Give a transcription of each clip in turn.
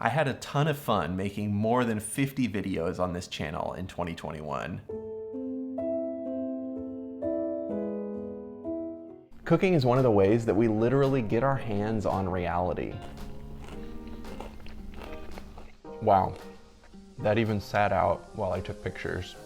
I had a ton of fun making more than 50 videos on this channel in 2021. Cooking is one of the ways that we literally get our hands on reality. Wow, that even sat out while I took pictures.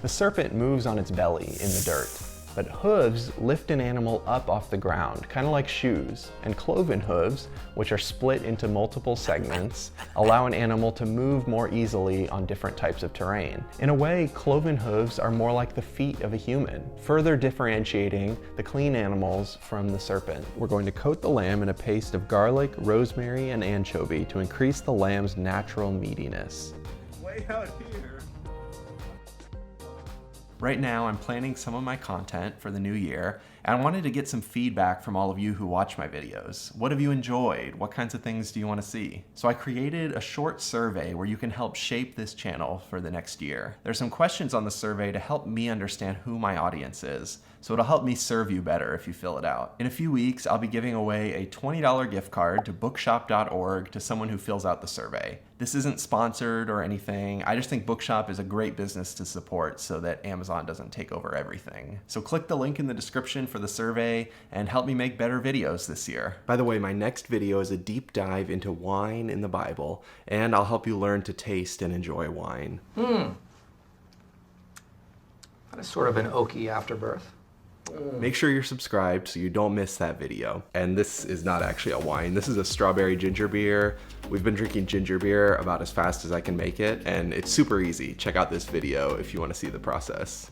The serpent moves on its belly in the dirt, but hooves lift an animal up off the ground, kind of like shoes, and cloven hooves, which are split into multiple segments, allow an animal to move more easily on different types of terrain. In a way, cloven hooves are more like the feet of a human, further differentiating the clean animals from the serpent. We're going to coat the lamb in a paste of garlic, rosemary, and anchovy to increase the lamb's natural meatiness. Way out here. Right now, I'm planning some of my content for the new year, and I wanted to get some feedback from all of you who watch my videos. What have you enjoyed? What kinds of things do you want to see? So I created a short survey where you can help shape this channel for the next year. There's some questions on the survey to help me understand who my audience is, so it'll help me serve you better if you fill it out. In a few weeks, I'll be giving away a $20 gift card to bookshop.org to someone who fills out the survey. This isn't sponsored or anything. I just think Bookshop is a great business to support so that Amazon doesn't take over everything. So click the link in the description for the survey and help me make better videos this year. By the way, my next video is a deep dive into wine in the Bible, and I'll help you learn to taste and enjoy wine. That is sort of an oaky afterbirth. Make sure you're subscribed so you don't miss that video. And this is not actually a wine. This is a strawberry ginger beer. We've been drinking ginger beer about as fast as I can make it, and it's super easy. Check out this video if you want to see the process.